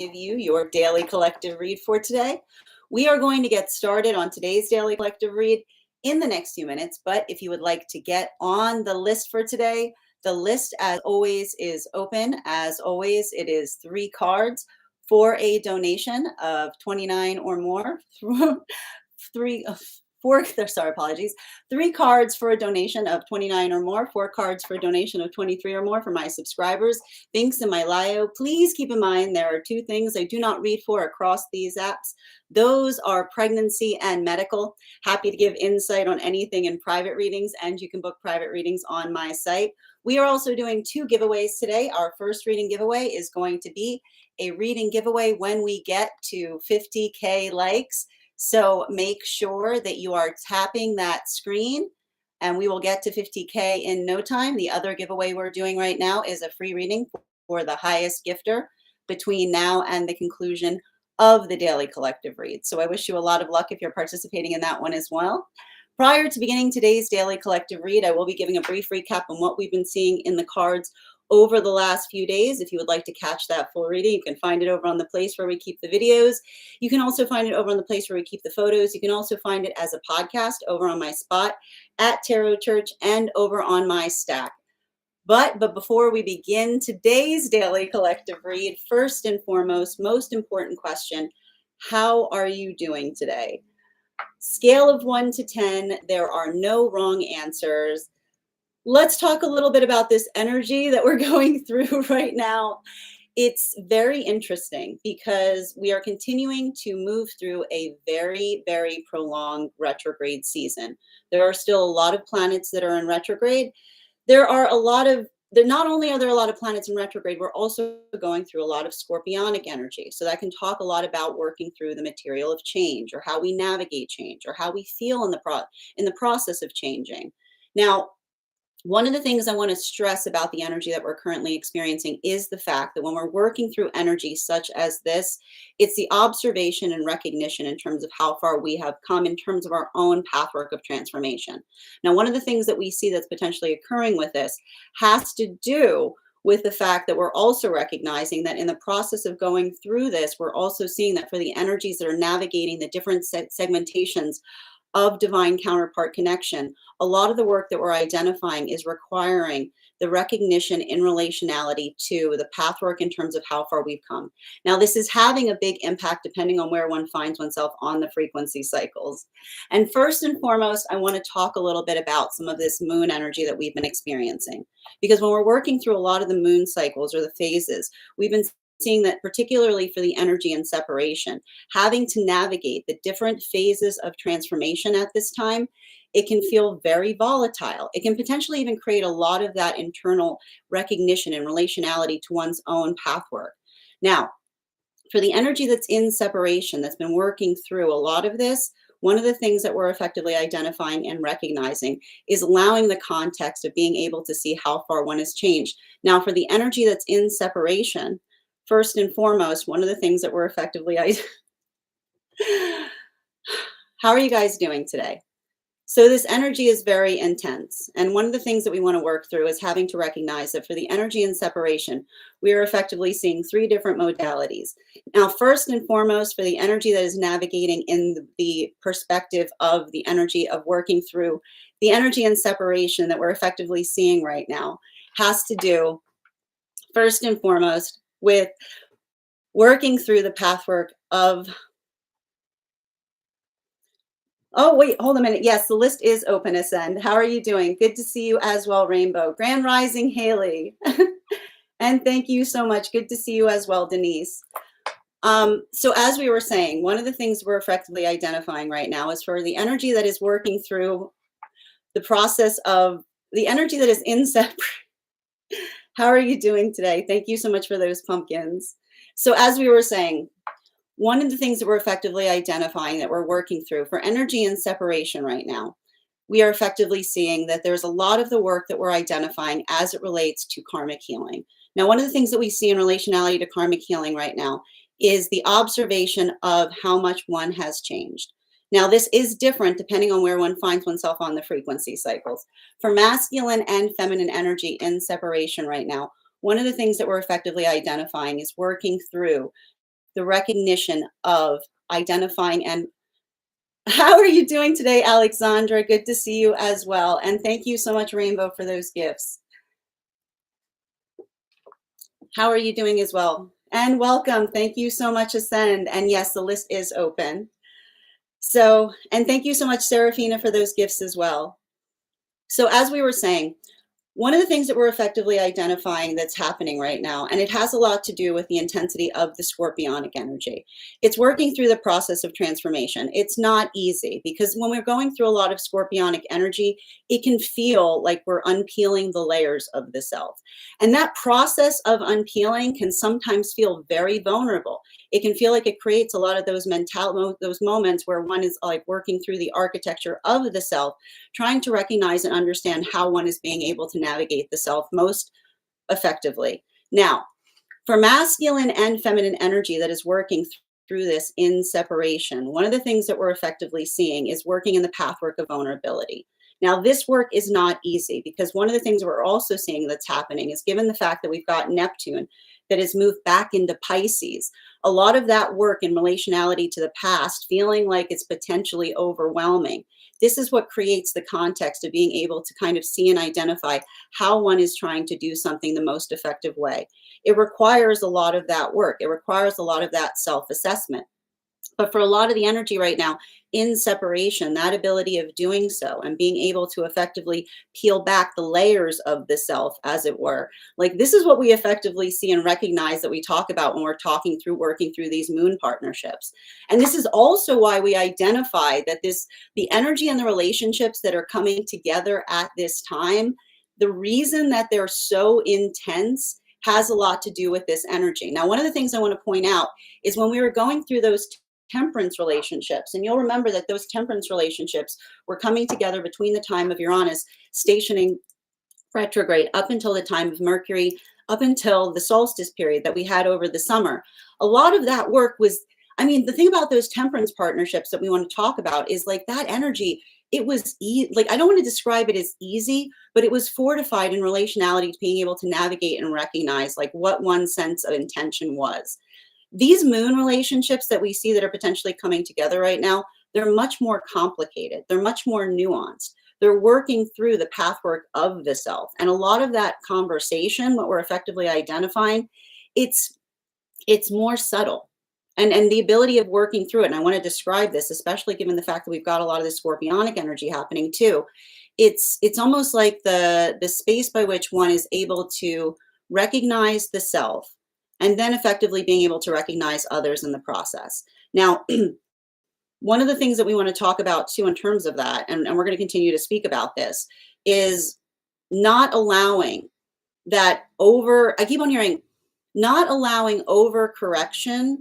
give you your daily collective read for today. We are going to get started on today's daily collective read in the next few minutes, but if you would like to get on the list for today, the list as always is open. As always, it is 3 cards for a donation of 29 or more. Apologies. 3 cards for a donation of 29 or more, 4 cards for a donation of 23 or more for my subscribers. Links in my bio. Please keep in mind there are 2 things I do not read for across these apps. Those are pregnancy and medical. Happy to give insight on anything in private readings, and you can book private readings on my site. We are also doing 2 giveaways today. Our first reading giveaway is going to be a reading giveaway when we get to 50K likes. So make sure that you are tapping that screen and we will get to 50K in no time. The other giveaway we're doing right now is a free reading for the highest gifter between now and the conclusion of the daily collective read. So I wish you a lot of luck if you're participating in that one as well. Prior to beginning today's daily collective read, I will be giving a brief recap on what we've been seeing in the cards over the last few days. If you would like to catch that full reading, you can find it over on the place where we keep the videos. You can also find it over on the place where we keep the photos. You can also find it as a podcast over on my spot at Tarot Church and over on my stack. But before we begin today's daily collective read, first and foremost, most important question, how are you doing today? Scale of 1 to 10, there are no wrong answers. Let's talk a little bit about this energy that we're going through right now. It's very interesting because we are continuing to move through a very, very prolonged retrograde season. There are still a lot of planets that are in retrograde. Not only are there a lot of planets in retrograde, we're also going through a lot of scorpionic energy. So that can talk a lot about working through the material of change, or how we navigate change, or how we feel in the process of changing. Now, one of the things I want to stress about the energy that we're currently experiencing is the fact that when we're working through energy such as this, it's the observation and recognition in terms of how far we have come in terms of our own pathwork of transformation. Now, one of the things that we see that's potentially occurring with this has to do with the fact that we're also recognizing that in the process of going through this, we're also seeing that for the energies that are navigating the different segmentations of divine counterpart connection, a lot of the work that we're identifying is requiring the recognition in relationality to the pathwork in terms of how far we've come. Now, this is having a big impact depending on where one finds oneself on the frequency cycles. And first and foremost, I want to talk a little bit about some of this moon energy that we've been experiencing. Because when we're working through a lot of the moon cycles or the phases, we've been seeing that particularly for the energy and separation, having to navigate the different phases of transformation at this time, it can feel very volatile. It can potentially even create a lot of that internal recognition and relationality to one's own pathwork. Now, for the energy that's in separation, that's been working through a lot of this, one of the things that we're effectively identifying and recognizing is allowing the context of being able to see how far one has changed. Now, for the energy that's in separation, first and foremost, one of the things that we're effectively, how are you guys doing today? So this energy is very intense. And one of the things that we want to work through is having to recognize that for the energy and separation, we are effectively seeing 3 different modalities. Now, first and foremost, for the energy that is navigating in the perspective of the energy of working through the energy and separation that we're effectively seeing right now has to do, first and foremost, with working through the pathwork of, oh, wait, hold a minute. Yes, the list is open, Ascend. How are you doing? Good to see you as well, Rainbow. Grand Rising, Haley. And thank you so much. Good to see you as well, Denise. So as we were saying, one of the things we're effectively identifying right now is for the energy that is working through the process of the energy that is in separation. How are you doing today? Thank you so much for those pumpkins. So as we were saying, one of the things that we're effectively identifying that we're working through for energy and separation right now, we are effectively seeing that there's a lot of the work that we're identifying as it relates to karmic healing. Now, one of the things that we see in relationality to karmic healing right now is the observation of how much one has changed. Now, this is different depending on where one finds oneself on the frequency cycles. For masculine and feminine energy in separation right now, one of the things that we're effectively identifying is working through the recognition of identifying. And how are you doing today, Alexandra? Good to see you as well. And thank you so much, Rainbow, for those gifts. How are you doing as well? And welcome. Thank you so much, Ascend. And yes, the list is open. So, and thank you so much, Serafina, for those gifts as well. So as we were saying, one of the things that we're effectively identifying that's happening right now, and it has a lot to do with the intensity of the scorpionic energy. It's working through the process of transformation. It's not easy because when we're going through a lot of scorpionic energy, it can feel like we're unpeeling the layers of the self. And that process of unpeeling can sometimes feel very vulnerable. It can feel like it creates a lot of those those moments where one is like working through the architecture of the self, trying to recognize and understand how one is being able to navigate the self most effectively. Now, for masculine and feminine energy that is working through this in separation, one of the things that we're effectively seeing is working in the pathwork of vulnerability. Now, this work is not easy because one of the things we're also seeing that's happening is, given the fact that we've got Neptune that has moved back into Pisces, a lot of that work in relationality to the past, feeling like it's potentially overwhelming. This is what creates the context of being able to kind of see and identify how one is trying to do something the most effective way. It requires a lot of that work. It requires a lot of that self-assessment. But for a lot of the energy right now in separation, that ability of doing so and being able to effectively peel back the layers of the self, as it were, like this is what we effectively see and recognize that we talk about when we're talking through working through these moon partnerships. And this is also why we identify that the energy and the relationships that are coming together at this time, the reason that they're so intense has a lot to do with this energy. Now, one of the things I want to point out is when we were going through those temperance relationships, and you'll remember that those temperance relationships were coming together between the time of Uranus stationing retrograde up until the time of Mercury, up until the solstice period that we had over the summer. A lot of that work was, I mean, the thing about those temperance partnerships that we want to talk about is like that energy, it was like, I don't want to describe it as easy, but it was fortified in relationality to being able to navigate and recognize like what one sense of intention was. These moon relationships that we see that are potentially coming together right now, they're much more complicated. They're much more nuanced. They're working through the pathwork of the self. And a lot of that conversation, what we're effectively identifying, it's more subtle. And the ability of working through it, and I want to describe this, especially given the fact that we've got a lot of this scorpionic energy happening too. It's almost like the space by which one is able to recognize the self, and then effectively being able to recognize others in the process. Now, one of the things that we want to talk about too in terms of that, and we're going to continue to speak about this, is not allowing that I keep on hearing, not allowing overcorrection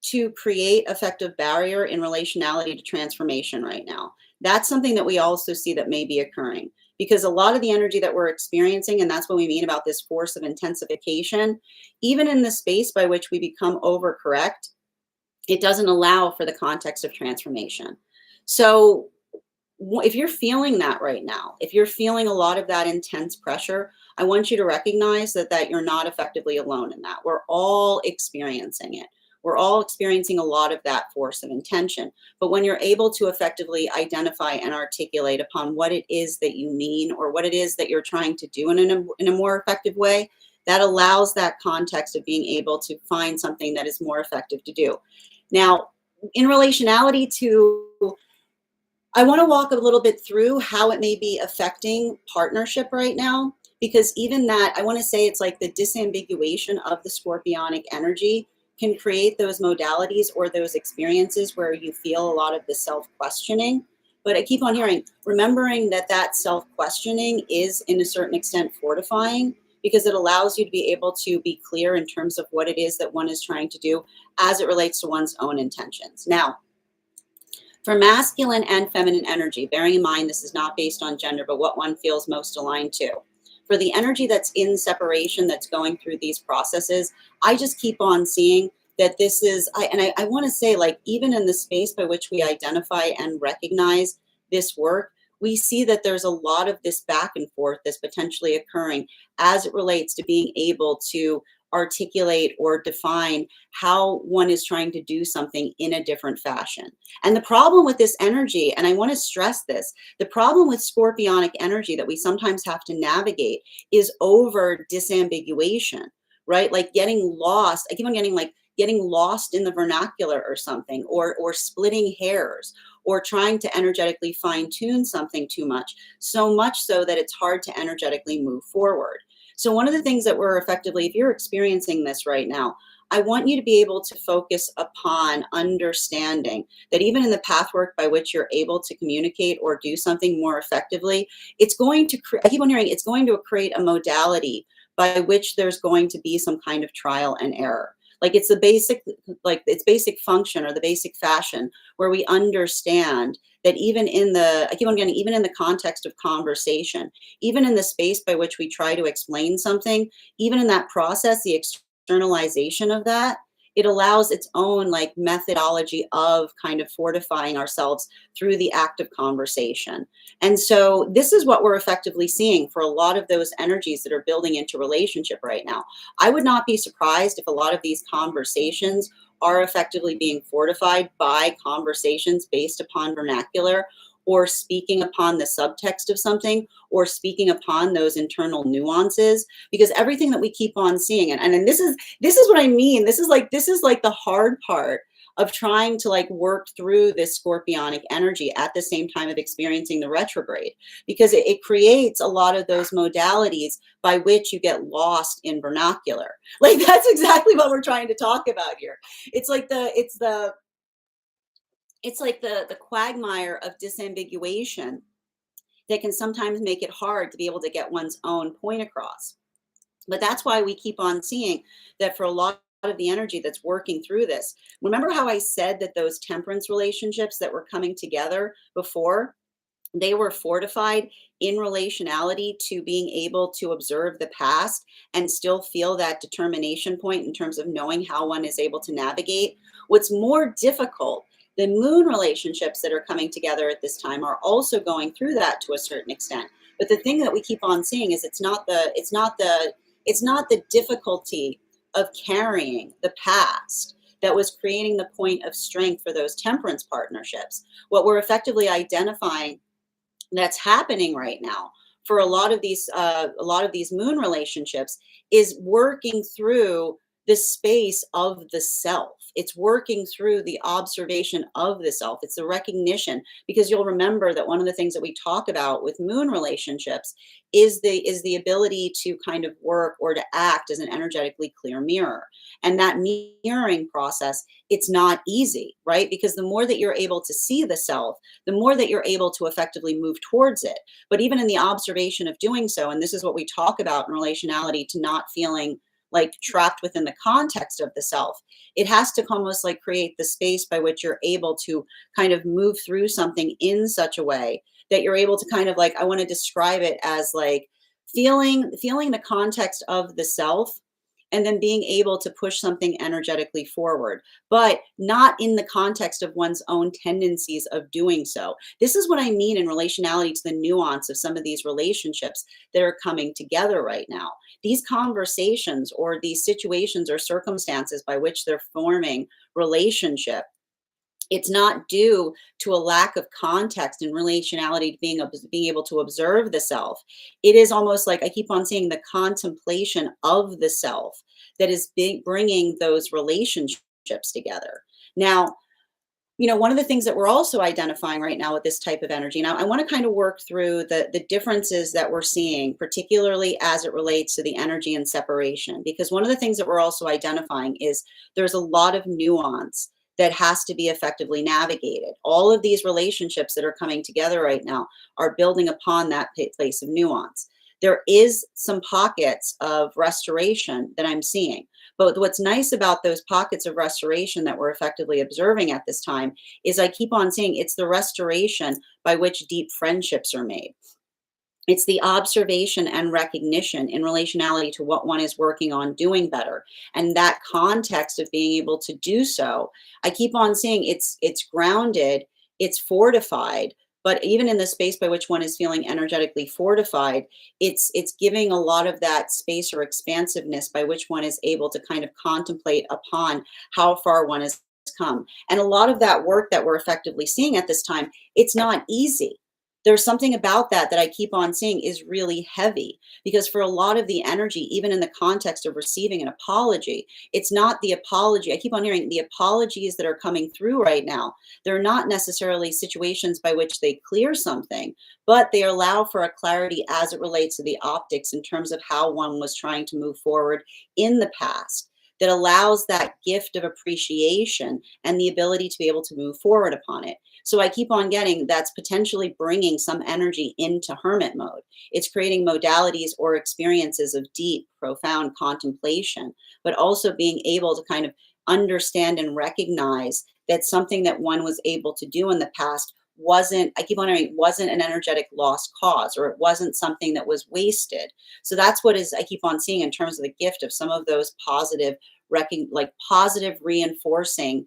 to create effective barrier in relationality to transformation right now. That's something that we also see that may be occurring, because a lot of the energy that we're experiencing, and that's what we mean about this force of intensification, even in the space by which we become overcorrect, it doesn't allow for the context of transformation. So if you're feeling that right now, if you're feeling a lot of that intense pressure, I want you to recognize that you're not effectively alone in that. We're all experiencing it. We're all experiencing a lot of that force of intention. But when you're able to effectively identify and articulate upon what it is that you mean, or what it is that you're trying to do in a more effective way, that allows that context of being able to find something that is more effective to do. Now, in relationality to, I want to walk a little bit through how it may be affecting partnership right now, because even that, I want to say it's like the disambiguation of the scorpionic energy can create those modalities or those experiences where you feel a lot of the self-questioning. But I keep on hearing, remembering that self-questioning is in a certain extent fortifying, because it allows you to be able to be clear in terms of what it is that one is trying to do as it relates to one's own intentions. Now, for masculine and feminine energy, bearing in mind this is not based on gender, but what one feels most aligned to. For the energy that's in separation, that's going through these processes, I just keep on seeing that this is, I want to say, like, even in the space by which we identify and recognize this work, we see that there's a lot of this back and forth that's potentially occurring as it relates to being able to articulate or define how one is trying to do something in a different fashion. And the problem with this energy, and I want to stress this, the problem with scorpionic energy that we sometimes have to navigate is over disambiguation, right? Like getting lost. I keep on getting like getting lost in the vernacular or something, or splitting hairs, or trying to energetically fine tune something too much, so much so that it's hard to energetically move forward. So one of the things that we're effectively, if you're experiencing this right now, I want you to be able to focus upon understanding that even in the pathwork by which you're able to communicate or do something more effectively, it's going to I keep on hearing it's going to create a modality by which there's going to be some kind of trial and error. Like it's the basic, like its basic function or the basic fashion where we understand that even in the, I keep on getting, even in the context of conversation, even in the space by which we try to explain something, even in that process, the externalization of that, it allows its own like methodology of kind of fortifying ourselves through the act of conversation. And so this is what we're effectively seeing for a lot of those energies that are building into relationship right now. I would not be surprised if a lot of these conversations are effectively being fortified by conversations based upon vernacular, or speaking upon the subtext of something, or speaking upon those internal nuances, because everything that we keep on seeing, and this is what I mean. This is like the hard part of trying to like work through this scorpionic energy at the same time of experiencing the retrograde, because it creates a lot of those modalities by which you get lost in vernacular. Like that's exactly what we're trying to talk about here. It's like the quagmire of disambiguation that can sometimes make it hard to be able to get one's own point across. But that's why we keep on seeing that for a lot of the energy that's working through this. Remember how I said that those temperance relationships that were coming together before, they were fortified in relationality to being able to observe the past and still feel that determination point in terms of knowing how one is able to navigate. What's more difficult, the moon relationships that are coming together at this time are also going through that to a certain extent. But the thing that we keep on seeing is it's not the difficulty of carrying the past that was creating the point of strength for those temperance partnerships. What we're effectively identifying that's happening right now for a lot of these moon relationships is working through the space of the self. It's working through the observation of the self. It's the recognition, because you'll remember that one of the things that we talk about with moon relationships is the ability to kind of work or to act as an energetically clear mirror. And that mirroring process, it's not easy, right? Because the more that you're able to see the self, the more that you're able to effectively move towards it. But even in the observation of doing so, and this is what we talk about in relationality to not feeling like trapped within the context of the self, it has to almost like create the space by which you're able to kind of move through something in such a way that you're able to kind of like, I want to describe it as like feeling the context of the self, and then being able to push something energetically forward, but not in the context of one's own tendencies of doing so. This is what I mean in relationality to the nuance of some of these relationships that are coming together right now. These conversations or these situations or circumstances by which they're forming relationship, it's not due to a lack of context and relationality to being able to observe the self. It is almost like I keep on saying the contemplation of the self that is bringing those relationships together. Now, one of the things that we're also identifying right now with this type of energy, now I want to kind of work through the differences that we're seeing, particularly as it relates to the energy and separation, because one of the things that we're also identifying is there's a lot of nuance that has to be effectively navigated. All of these relationships that are coming together right now are building upon that place of nuance. There is some pockets of restoration that I'm seeing. But what's nice about those pockets of restoration that we're effectively observing at this time is I keep on saying it's the restoration by which deep friendships are made. It's the observation and recognition in relationality to what one is working on doing better. And that context of being able to do so, I keep on saying it's grounded, it's fortified But even in the space by which one is feeling energetically fortified, it's giving a lot of that space or expansiveness by which one is able to kind of contemplate upon how far one has come. And a lot of that work that we're effectively seeing at this time, it's not easy. There's something about that that I keep on seeing is really heavy, because for a lot of the energy, even in the context of receiving an apology, it's not the apology. I keep on hearing the apologies that are coming through right now. They're not necessarily situations by which they clear something, but they allow for a clarity as it relates to the optics in terms of how one was trying to move forward in the past, that allows that gift of appreciation and the ability to be able to move forward upon it. So I keep on getting that's potentially bringing some energy into hermit mode. It's creating modalities or experiences of deep, profound contemplation, but also being able to kind of understand and recognize that something that one was able to do in the past wasn't, I keep on hearing, wasn't an energetic lost cause, or it wasn't something that was wasted. So that's what is I keep on seeing in terms of the gift of some of those positive, like positive reinforcing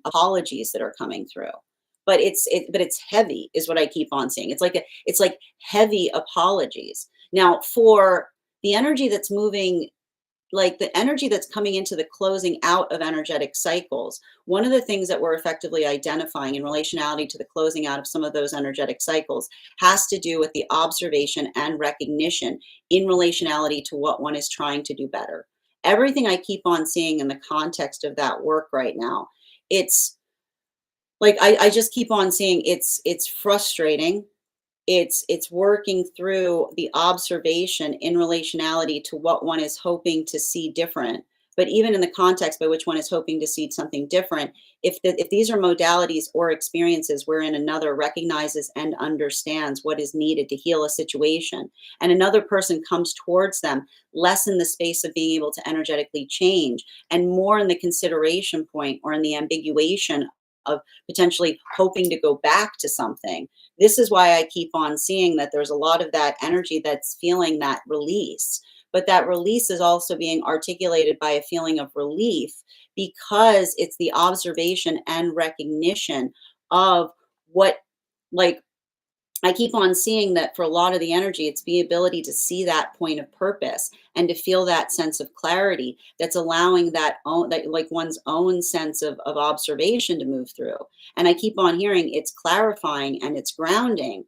apologies that are coming through. But it's heavy, is what I keep on seeing. It's like heavy apologies. Now, for the energy that's moving, like the energy that's coming into the closing out of energetic cycles, one of the things that we're effectively identifying in relationality to the closing out of some of those energetic cycles has to do with the observation and recognition in relationality to what one is trying to do better. Everything I keep on seeing in the context of that work right now, it's like I just keep on seeing it's frustrating. It's working through the observation in relationality to what one is hoping to see different. But even in the context by which one is hoping to see something different, if these are modalities or experiences wherein another recognizes and understands what is needed to heal a situation, and another person comes towards them less in the space of being able to energetically change and more in the consideration point or in the ambiguation of potentially hoping to go back to something, this is why I keep on seeing that there's a lot of that energy that's feeling that release. But that release is also being articulated by a feeling of relief, because it's the observation and recognition of what, like, I keep on seeing that for a lot of the energy, it's the ability to see that point of purpose and to feel that sense of clarity that's allowing that like one's own sense of observation to move through. And I keep on hearing it's clarifying and it's grounding,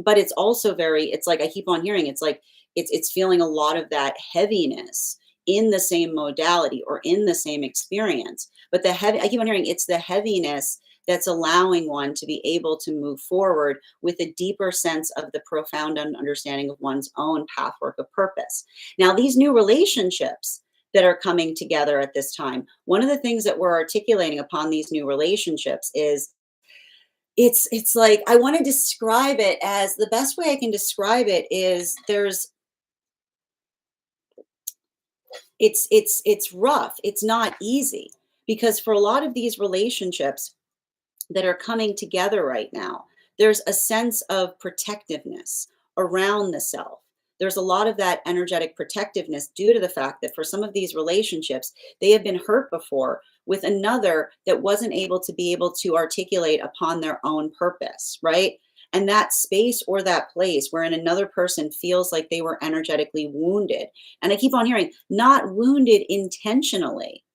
but it's also it's like I keep on hearing it's like it's feeling a lot of that heaviness in the same modality or in the same experience. But the heavy, I keep on hearing it's the heaviness that's allowing one to be able to move forward with a deeper sense of the profound understanding of one's own pathwork of purpose. Now, these new relationships that are coming together at this time, one of the things that we're articulating upon these new relationships is it's like I want to describe it as the best way I can describe it is it's rough. It's not easy, because for a lot of these relationships that are coming together right now, there's a sense of protectiveness around the self. There's a lot of that energetic protectiveness due to the fact that for some of these relationships, they have been hurt before with another that wasn't able to be able to articulate upon their own purpose, right? And that space or that place wherein another person feels like they were energetically wounded. And I keep on hearing, not wounded intentionally,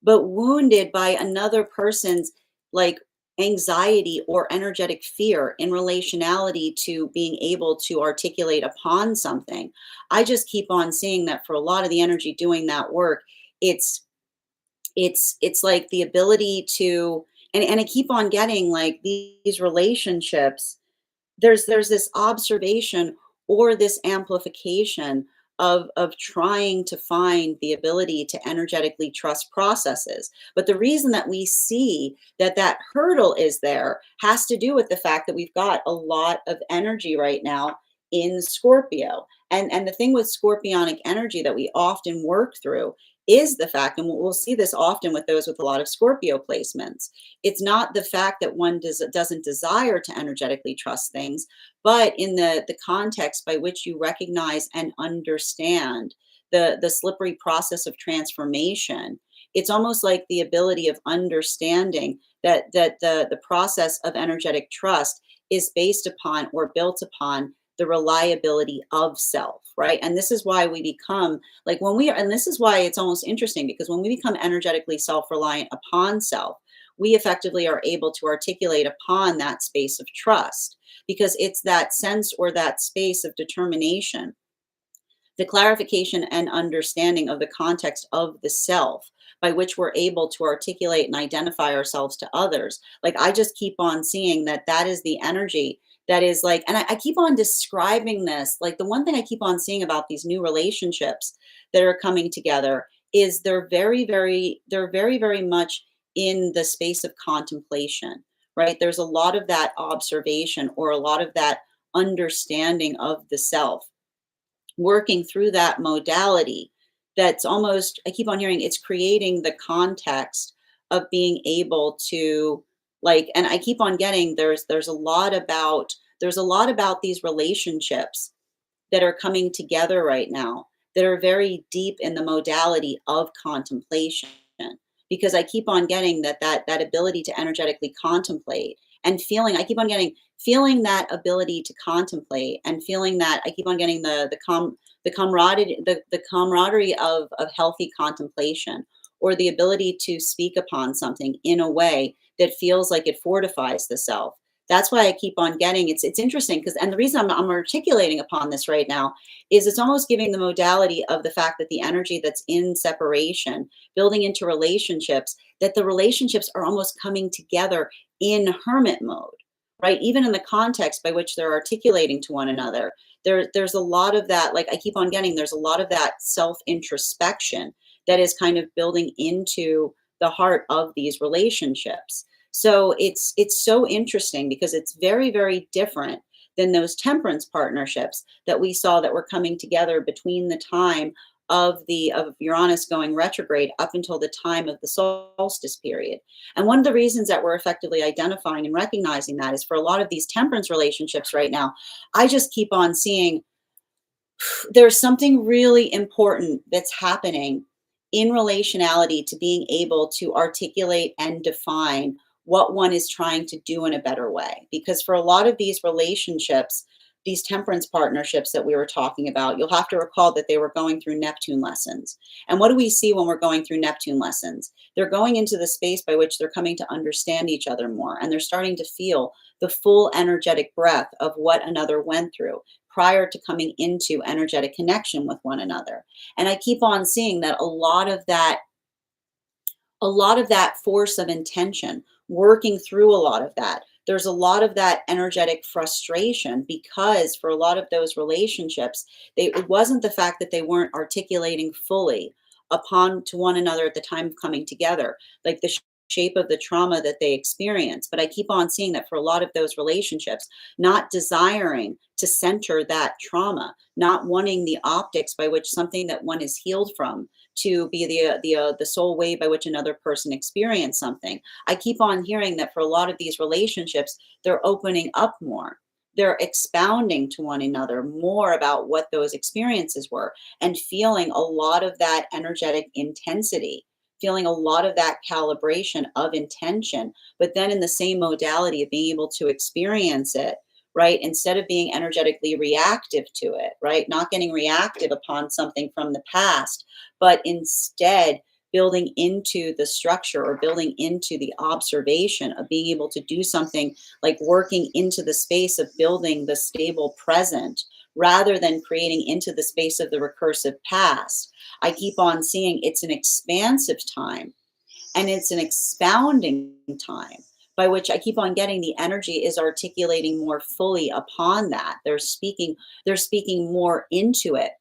but wounded by another person's like anxiety or energetic fear in relationality to being able to articulate upon something. I just keep on seeing that for a lot of the energy doing that work, it's it's like the ability to, and I keep on getting like these relationships, there's this observation or this amplification of trying to find the ability to energetically trust processes. But the reason that we see that that hurdle is there has to do with the fact that we've got a lot of energy right now in Scorpio. And the thing with scorpionic energy that we often work through is the fact, and we'll see this often with those with a lot of Scorpio placements, it's not the fact that one doesn't desire to energetically trust things, but in the context by which you recognize and understand the slippery process of transformation. It's almost like the ability of understanding that the process of energetic trust is based upon or built upon the reliability of self, right? And this is why we become like when we are, and this is why it's almost interesting because when we become energetically self reliant upon self, we effectively are able to articulate upon that space of trust because it's that sense or that space of determination, the clarification and understanding of the context of the self by which we're able to articulate and identify ourselves to others. Like I just keep on seeing that that is the energy that is like, and I keep on describing this. Like the one thing I keep on seeing about these new relationships that are coming together is they're very, very much in the space of contemplation, right? There's a lot of that observation or a lot of that understanding of the self working through that modality that's almost I keep on hearing it's creating the context of being able to like and I keep on getting there's a lot about these relationships that are coming together right now that are very deep in the modality of contemplation because I keep on getting that ability to energetically contemplate and feeling I keep on getting feeling that ability to contemplate and feeling that I keep on getting the camaraderie of healthy contemplation or the ability to speak upon something in a way that feels like it fortifies the self. That's why I keep on getting it's interesting because and the reason I'm articulating upon this right now is it's almost giving the modality of the fact that the energy that's in separation building into relationships that the relationships are almost coming together in hermit mode, right? Even in the context by which they're articulating to one another, there's a lot of that. Like I keep on getting, there's a lot of that self introspection that is kind of building into the heart of these relationships. So it's so interesting because it's very very different than those temperance partnerships that we saw that were coming together between the time of Uranus going retrograde up until the time of the solstice period. And one of the reasons that we're effectively identifying and recognizing that is for a lot of these temperance relationships right now, I just keep on seeing there's something really important that's happening in relationality to being able to articulate and define what one is trying to do in a better way. Because for a lot of these relationships, these temperance partnerships that we were talking about, you'll have to recall that they were going through Neptune lessons. And what do we see when we're going through Neptune lessons? They're going into the space by which they're coming to understand each other more, and they're starting to feel the full energetic breath of what another went through prior to coming into energetic connection with one another. And I keep on seeing that a lot of that force of intention working through a lot of that. There's a lot of that energetic frustration because for a lot of those relationships, it wasn't the fact that they weren't articulating fully upon to one another at the time of coming together, like the shape of the trauma that they experience. But I keep on seeing that for a lot of those relationships, not desiring to center that trauma, not wanting the optics by which something that one is healed from to be the sole way by which another person experienced something. I keep on hearing that for a lot of these relationships, they're opening up more. They're expounding to one another more about what those experiences were and feeling a lot of that energetic intensity, feeling a lot of that calibration of intention, but then in the same modality of being able to experience it, right? Instead of being energetically reactive to it, right? Not getting reactive upon something from the past, but instead building into the structure or building into the observation of being able to do something like working into the space of building the stable present rather than creating into the space of the recursive past. I keep on seeing it's an expansive time and it's an expounding time by which I keep on getting the energy is articulating more fully upon that. They're speaking more into it.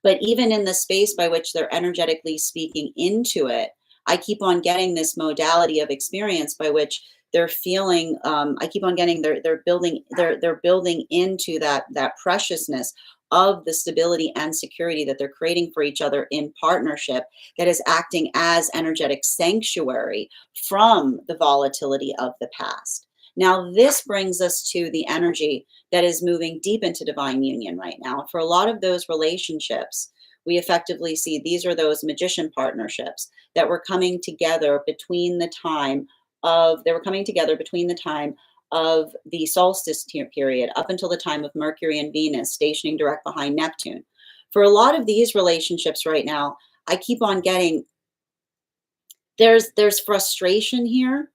But even in the space by which they're energetically speaking into it, I keep on getting this modality of experience by which they're feeling. I keep on getting they're building into that preciousness of the stability and security that they're creating for each other in partnership that is acting as energetic sanctuary from the volatility of the past. Now, this brings us to the energy that is moving deep into divine union right now. For a lot of those relationships, we effectively see these are those magician partnerships that were coming together between the time of the solstice period, up until the time of Mercury and Venus stationing direct behind Neptune. For a lot of these relationships right now, I keep on getting there's frustration here.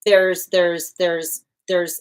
There's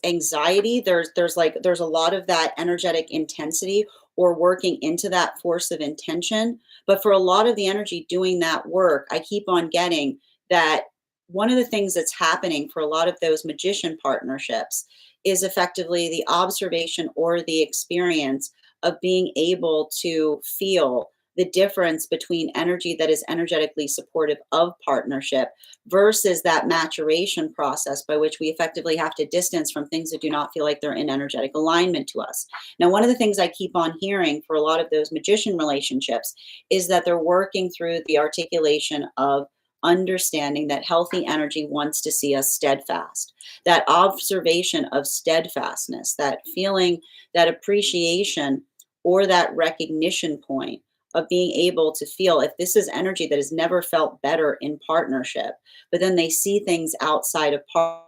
anxiety. There's a lot of that energetic intensity or working into that force of intention. But for a lot of the energy doing that work, I keep on getting that one of the things that's happening for a lot of those magician partnerships is effectively the observation or the experience of being able to feel the difference between energy that is energetically supportive of partnership versus that maturation process by which we effectively have to distance from things that do not feel like they're in energetic alignment to us. Now, one of the things I keep on hearing for a lot of those magician relationships is that they're working through the articulation of understanding that healthy energy wants to see us steadfast. That observation of steadfastness, that feeling, that appreciation, or that recognition point of being able to feel if this is energy that has never felt better in partnership, but then they see things outside of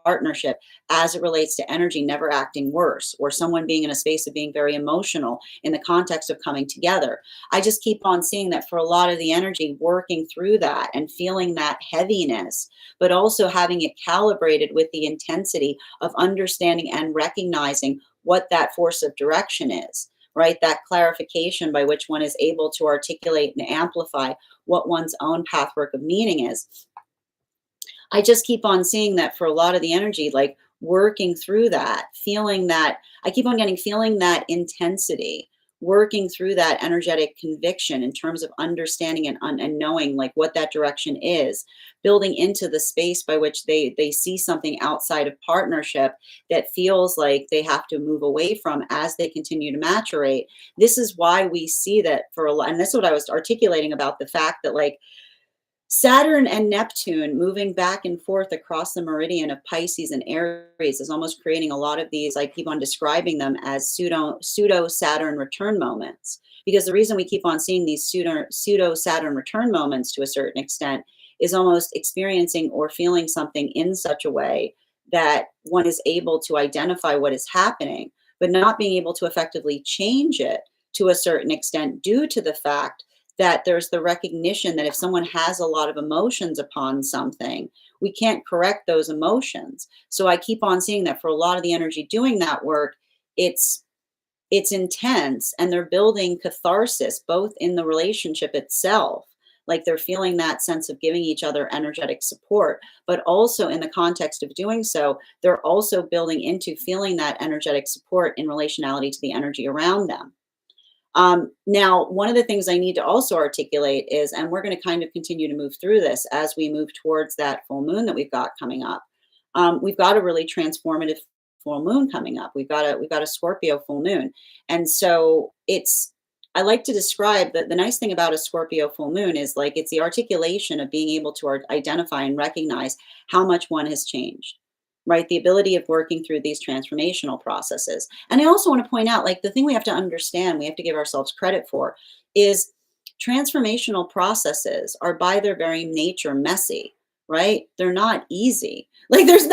partnership as it relates to energy never acting worse, or someone being in a space of being very emotional in the context of coming together. I just keep on seeing that for a lot of the energy working through that and feeling that heaviness, but also having it calibrated with the intensity of understanding and recognizing what that force of direction is. Right? That clarification by which one is able to articulate and amplify what one's own pathwork of meaning is. I just keep on seeing that for a lot of the energy, like working through that, feeling that, I keep on getting feeling that intensity, working through that energetic conviction in terms of understanding and knowing like what that direction is, building into the space by which they see something outside of partnership that feels like they have to move away from as they continue to maturate. This is why we see that for a lot, and this is what I was articulating about the fact that like Saturn and Neptune moving back and forth across the meridian of Pisces and Aries is almost creating a lot of these. I keep on describing them as pseudo Saturn return moments, because the reason we keep on seeing these pseudo Saturn return moments to a certain extent is almost experiencing or feeling something in such a way that one is able to identify what is happening, but not being able to effectively change it to a certain extent due to the fact that there's the recognition that if someone has a lot of emotions upon something, we can't correct those emotions. So I keep on seeing that for a lot of the energy doing that work, it's intense, and they're building catharsis both in the relationship itself, like they're feeling that sense of giving each other energetic support, but also in the context of doing so, they're also building into feeling that energetic support in relationality to the energy around them. Now, one of the things I need to also articulate is, and we're going to kind of continue to move through this as we move towards that full moon that we've got coming up. We've got a really transformative full moon coming up. We've got a Scorpio full moon, and so I like to describe that the nice thing about a Scorpio full moon is like it's the articulation of being able to identify and recognize how much one has changed. Right? The ability of working through these transformational processes. And I also want to point out, like, the thing we have to understand, we have to give ourselves credit for, is transformational processes are by their very nature messy, right? They're not easy. Like there's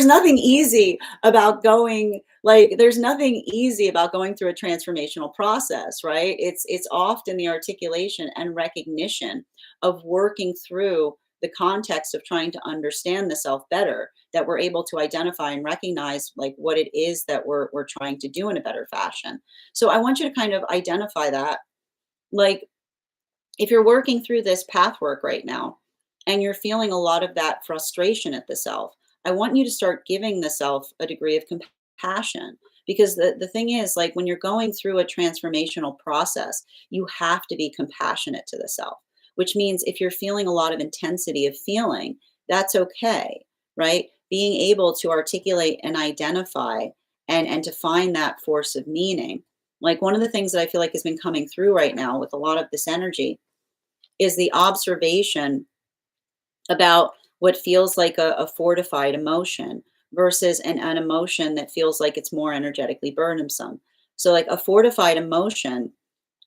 nothing easy about going, like, there's nothing easy about going through a transformational process, right? It's often the articulation and recognition of working through the context of trying to understand the self better that we're able to identify and recognize like what it is that we're trying to do in a better fashion. So I want you to kind of identify that. Like if you're working through this path work right now and you're feeling a lot of that frustration at the self, I want you to start giving the self a degree of compassion. Because the thing is, like when you're going through a transformational process, you have to be compassionate to the self, which means if you're feeling a lot of intensity of feeling, that's okay, right? Being able to articulate and identify and to find that force of meaning. Like one of the things that I feel like has been coming through right now with a lot of this energy is the observation about what feels like a fortified emotion versus an emotion that feels like it's more energetically burdensome. So like a fortified emotion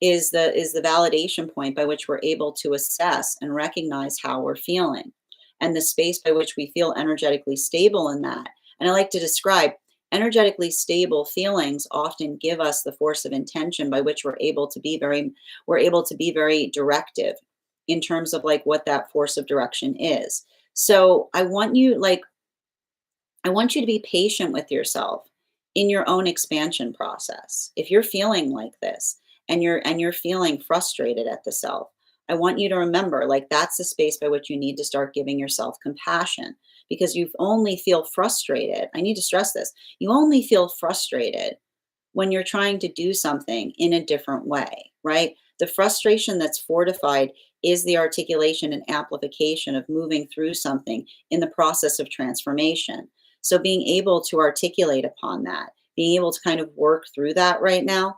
is the validation point by which we're able to assess and recognize how we're feeling, and the space by which we feel energetically stable in that And I like to describe energetically stable feelings often give us the force of intention by which we're able to be very directive in terms of like what that force of direction is. So I want you to be patient with yourself in your own expansion process. If you're feeling like this and you're feeling frustrated at the self, I want you to remember like that's the space by which you need to start giving yourself compassion because you only feel frustrated. I need to stress this. You only feel frustrated when you're trying to do something in a different way, right? The frustration that's fortified is the articulation and amplification of moving through something in the process of transformation. So being able to articulate upon that, being able to kind of work through that right now,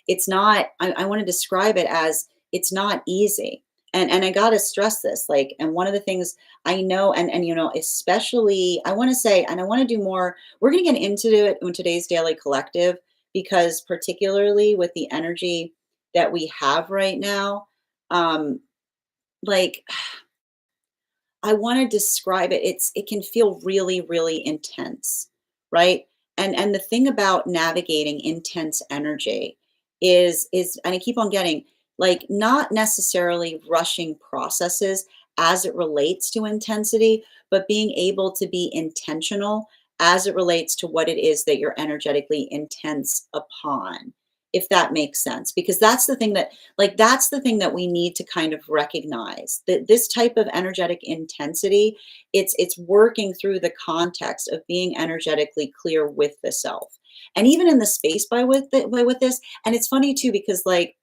it's not, I want to describe it as it's not easy. And I gotta stress this, like, and one of the things I know, and you know, especially I want to say, and I want to do more, we're gonna get into it in today's daily collective, because particularly with the energy that we have right now, um, like I want to describe it. It can feel really, really intense, right? And the thing about navigating intense energy is and I keep on getting like not necessarily rushing processes as it relates to intensity, but being able to be intentional as it relates to what it is that you're energetically intense upon, if that makes sense. Because that's the thing that that's the thing that we need to kind of recognize that this type of energetic intensity, it's working through the context of being energetically clear with the self. And even in the space with this, and it's funny too, because like,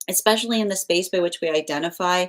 especially in the space by which we identify,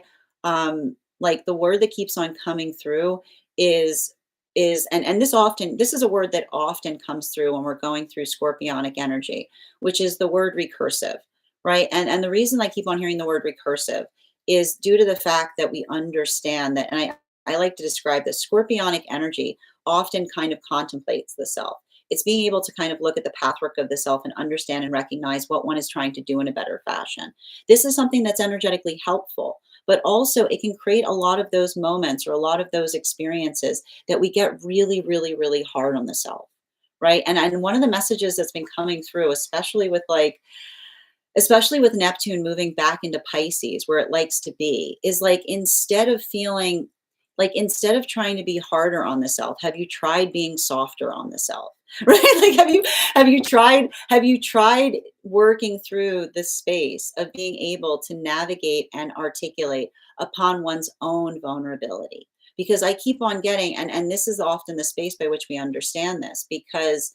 like the word that keeps on coming through is and this is a word that often comes through when we're going through scorpionic energy, which is the word recursive, right? And the reason I keep on hearing the word recursive is due to the fact that we understand that, and I like to describe this scorpionic energy often kind of contemplates the self. It's being able to kind of look at the pathwork of the self and understand and recognize what one is trying to do in a better fashion. This is something that's energetically helpful, but also it can create a lot of those moments or a lot of those experiences that we get really, really, really hard on the self, right? And one of the messages that's been coming through, especially with Neptune moving back into Pisces, where it likes to be, is like instead of trying to be harder on the self, have you tried being softer on the self? Right? Like have you tried working through the space of being able to navigate and articulate upon one's own vulnerability? Because I keep on getting, and this is often the space by which we understand this, because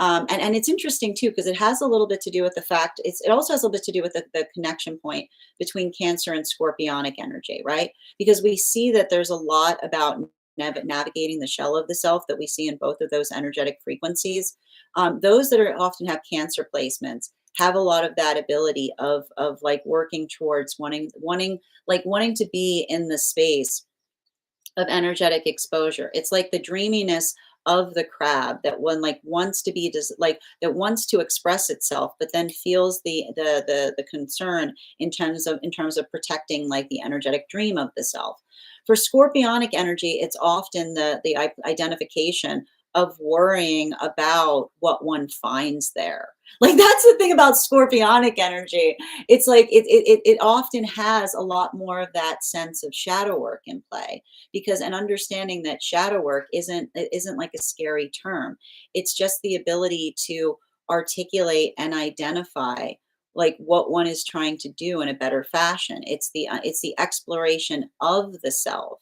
and it's interesting too, because it has a little bit to do with the fact it also has a little bit to do with the connection point between Cancer and Scorpionic energy, right? Because we see that there's a lot about navigating the shell of the self that we see in both of those energetic frequencies. Those that are often have Cancer placements have a lot of that ability of like working towards wanting to be in the space of energetic exposure. It's like the dreaminess of the crab that one like wants to be like that wants to express itself, but then feels the concern in terms of protecting like the energetic dream of the self. For scorpionic energy, it's often the identification of worrying about what one finds there. Like that's the thing about scorpionic energy. It's like it often has a lot more of that sense of shadow work in play, because an understanding that shadow work isn't like a scary term. It's just the ability to articulate and identify like what one is trying to do in a better fashion. It's the exploration of the self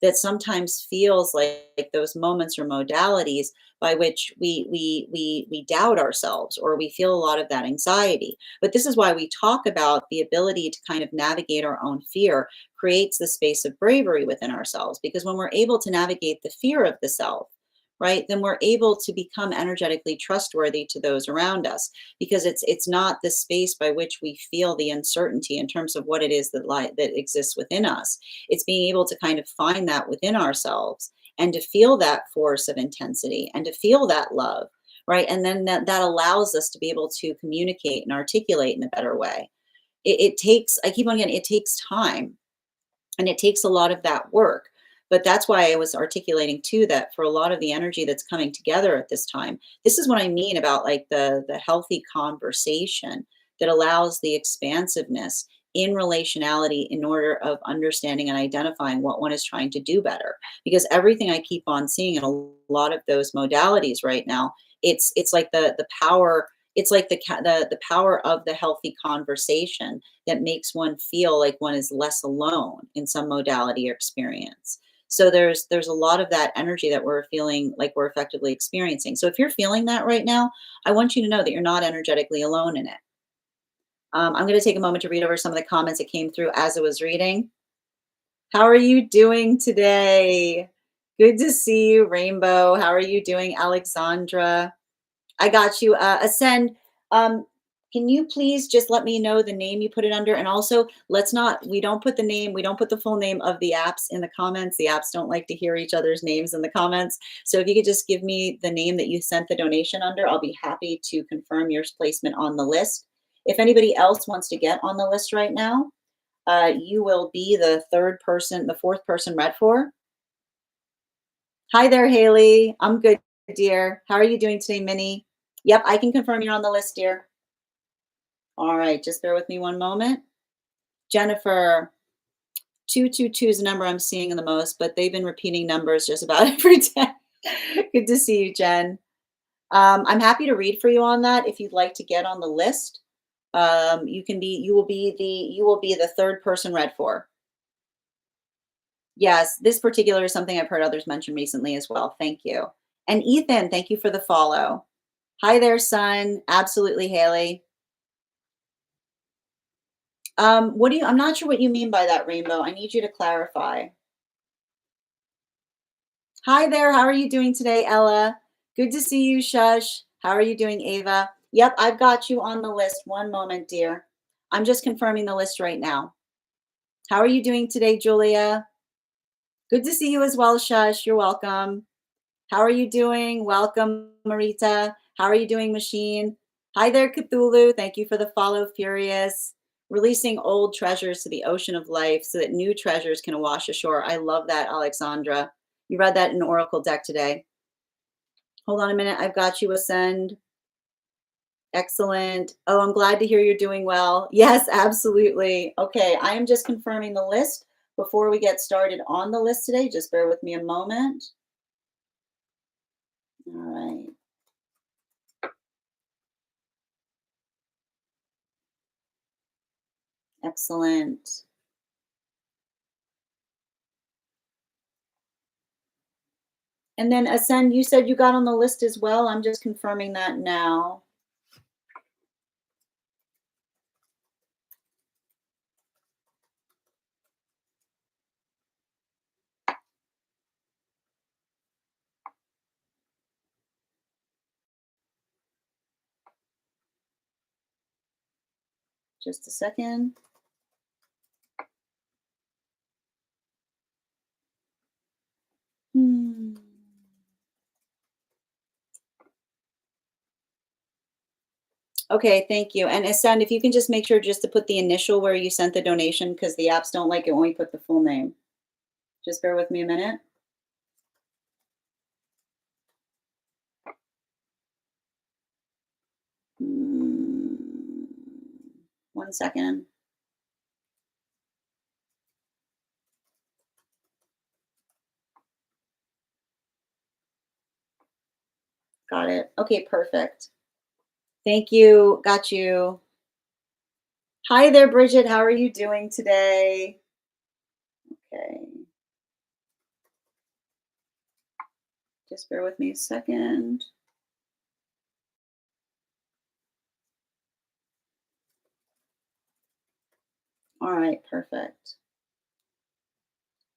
that sometimes feels like those moments or modalities by which we doubt ourselves or we feel a lot of that anxiety. But this is why we talk about the ability to kind of navigate our own fear creates the space of bravery within ourselves, because when we're able to navigate the fear of the self, right, then we're able to become energetically trustworthy to those around us, because it's not the space by which we feel the uncertainty in terms of what it is that exists within us. It's being able to kind of find that within ourselves and to feel that force of intensity and to feel that love, right? And then that allows us to be able to communicate and articulate in a better way. It takes, I keep on getting, it takes time and it takes a lot of that work. But that's why I was articulating too that for a lot of the energy that's coming together at this time, this is what I mean about like the healthy conversation that allows the expansiveness in relationality in order of understanding and identifying what one is trying to do better. Because everything I keep on seeing in a lot of those modalities right now, it's like the power, it's like the power of the healthy conversation that makes one feel like one is less alone in some modality or experience. So there's a lot of that energy that we're feeling like we're effectively experiencing. So if you're feeling that right now, I want you to know that you're not energetically alone in it. I'm going to take a moment to read over some of the comments that came through as I was reading. How are you doing today? Good to see you, Rainbow. How are you doing, Alexandra? I got you. Ascend. Um, can you please just let me know the name you put it under? And also, let's not, we don't put the name, we don't put the full name of the apps in the comments. The apps don't like to hear each other's names in the comments. So if you could just give me the name that you sent the donation under, I'll be happy to confirm your placement on the list. If anybody else wants to get on the list right now, you will be the fourth person read for. Hi there, Haley. I'm good, dear. How are you doing today, Minnie? Yep, I can confirm you're on the list, dear. All right, just bear with me one moment. Jennifer, 222 is the number I'm seeing the most, but they've been repeating numbers just about every day. Good to see you, Jen. I'm happy to read for you on that. If you'd like to get on the list, you will be the third person read for. Yes, this particular is something I've heard others mention recently as well. Thank you. And Ethan, thank you for the follow. Hi there, son. Absolutely, Haley. I'm not sure what you mean by that, Rainbow. I need you to clarify. Hi there. How are you doing today, Ella? Good to see you, Shush. How are you doing, Ava? Yep, I've got you on the list. One moment, dear. I'm just confirming the list right now. How are you doing today, Julia? Good to see you as well, Shush. You're welcome. How are you doing? Welcome, Marita. How are you doing, Machine? Hi there, Cthulhu. Thank you for the follow, Furious. Releasing old treasures to the ocean of life so that new treasures can wash ashore. I love that, Alexandra. You read that in an Oracle deck today. Hold on a minute. I've got you, Ascend. Excellent. Oh, I'm glad to hear you're doing well. Yes, absolutely. Okay, I am just confirming the list before we get started on the list today. Just bear with me a moment. All right. Excellent. And then Ascend, you said you got on the list as well. I'm just confirming that now. Just a second. Okay, thank you. And Ascend, if you can just make sure just to put the initial where you sent the donation, because the apps don't like it when we put the full name. Just bear with me a minute. One second. Got it. Okay, perfect. Thank you. Got you. Hi there, Bridget. How are you doing today? Okay. Just bear with me a second. All right, perfect.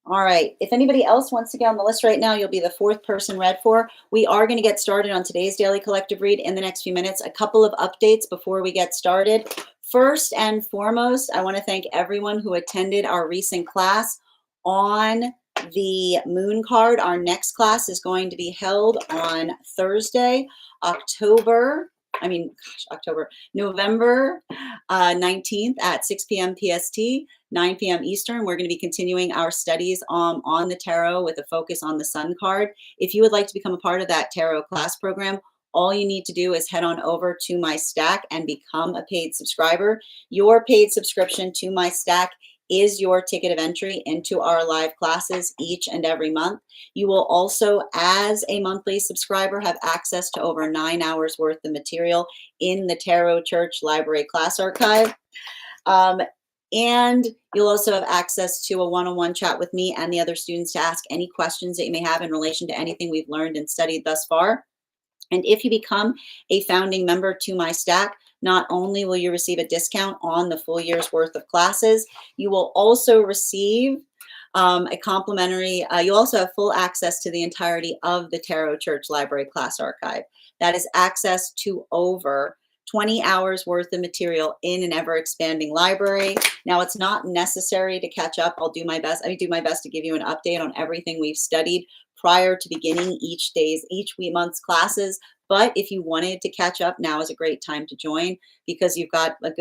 All right. If anybody else wants to get on the list right now, you'll be the fourth person read for. We are going to get started on today's daily collective read in the next few minutes. A couple of updates before we get started. First and foremost, I want to thank everyone who attended our recent class on the moon card. Our next class is going to be held on Thursday, October November 19th at 6 p.m. PST, 9 p.m. Eastern. We're going to be continuing our studies on the tarot with a focus on the Sun card. If you would like to become a part of that tarot class program, all you need to do is head on over to my stack and become a paid subscriber. Your paid subscription to my stack is your ticket of entry into our live classes each and every month. You will also, as a monthly subscriber, have access to over 9 hours worth of material in the Tarot Church Library Class Archive. And you'll also have access to a one-on-one chat with me and the other students to ask any questions that you may have in relation to anything we've learned and studied thus far. And if you become a founding member to my stack, not only will you receive a discount on the full year's worth of classes, you will also receive a complimentary, you'll also have full access to the entirety of the Tarot Church Library Class Archive. That is access to over 20 hours worth of material in an ever expanding library. Now, it's not necessary to catch up. I'll do my best. I do my best to give you an update on everything we've studied prior to beginning each month's classes. But if you wanted to catch up, now is a great time to join, because you've got a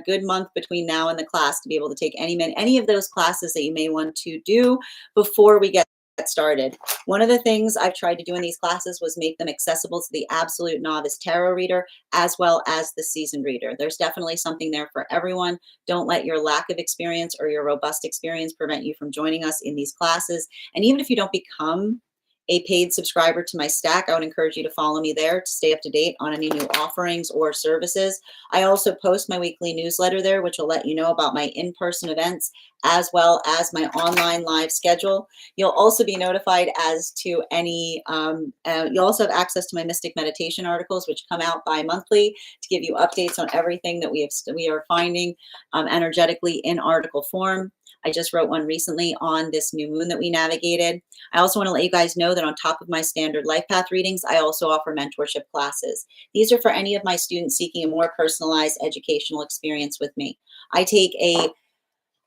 good month between now and the class to be able to take any of those classes that you may want to do before we get started. One of the things I've tried to do in these classes was make them accessible to the absolute novice tarot reader as well as the seasoned reader. There's definitely something there for everyone. Don't let your lack of experience or your robust experience prevent you from joining us in these classes. And even if you don't become a paid subscriber to my stack, I would encourage you to follow me there to stay up to date on any new offerings or services. I also post my weekly newsletter there, which will let you know about my in-person events as well as my online live schedule. You'll also be notified as to any, you'll also have access to my Mystic Meditation articles, which come out bi-monthly to give you updates on everything that we are finding energetically in article form. I just wrote one recently on this new moon that we navigated. I also want to let you guys know that on top of my standard life path readings, I also offer mentorship classes. These are for any of my students seeking a more personalized educational experience with me. I take a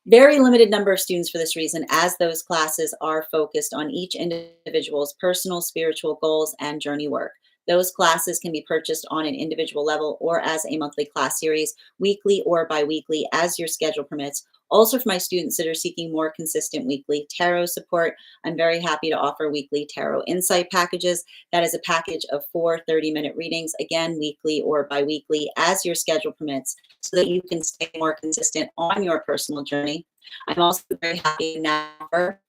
very limited number of students for this reason, as those classes are focused on each individual's personal spiritual goals and journey work. Those classes can be purchased on an individual level or as a monthly class series, weekly or bi-weekly, as your schedule permits. Also, for my students that are seeking more consistent weekly tarot support, I'm very happy to offer weekly tarot insight packages. That is a package of 4 30-minute readings, again, weekly or bi-weekly, as your schedule permits, so that you can stay more consistent on your personal journey. I'm also very happy to now offer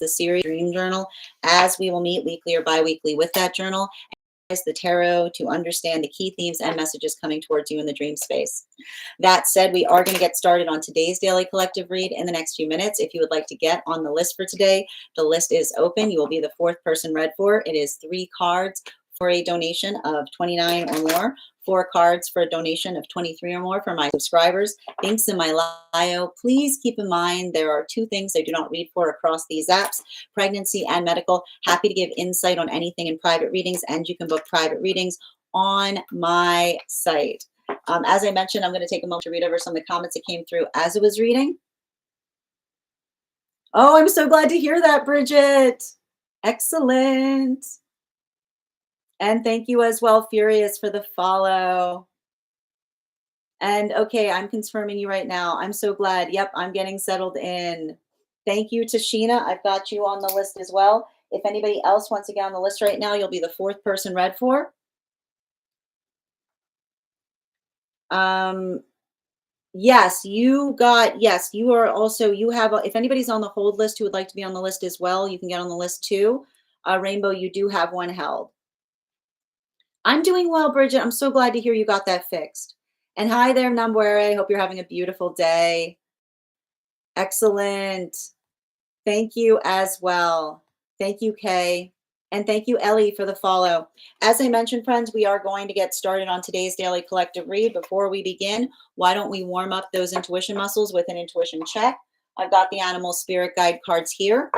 the series Dream Journal, as we will meet weekly or bi-weekly with that journal, the tarot to understand the key themes and messages coming towards you in the dream space. That said, we are going to get started on today's daily collective read in the next few minutes. If you would like to get on the list for today, the list is open. You will be the 4th person read for. It is 3 cards for a donation of $29 or more, 4 cards for a donation of $23 or more for my subscribers. Links in my bio. Please keep in mind there are 2 things I do not read for across these apps: pregnancy and medical. Happy to give insight on anything in private readings, and you can book private readings on my site. As I mentioned, I'm going to take a moment to read over some of the comments that came through as it was reading. Oh, I'm so glad to hear that, Bridget. Excellent. And thank you as well, Furious, for the follow. And okay, I'm confirming you right now. I'm so glad. Yep, I'm getting settled in. Thank you, Tashina. I've got you on the list as well. If anybody else wants to get on the list right now, you'll be the 4th person read for. Yes, you are also, if anybody's on the hold list who would like to be on the list as well, you can get on the list too. Rainbow, you do have one held. I'm doing well, Bridget. I'm so glad to hear you got that fixed. And hi there, Nambuere. Hope you're having a beautiful day. Excellent. Thank you as well. Thank you, Kay. And thank you, Ellie, for the follow. As I mentioned, friends, we are going to get started on today's daily collective read. Before we begin, why don't we warm up those intuition muscles with an intuition check? I've got the animal spirit guide cards here.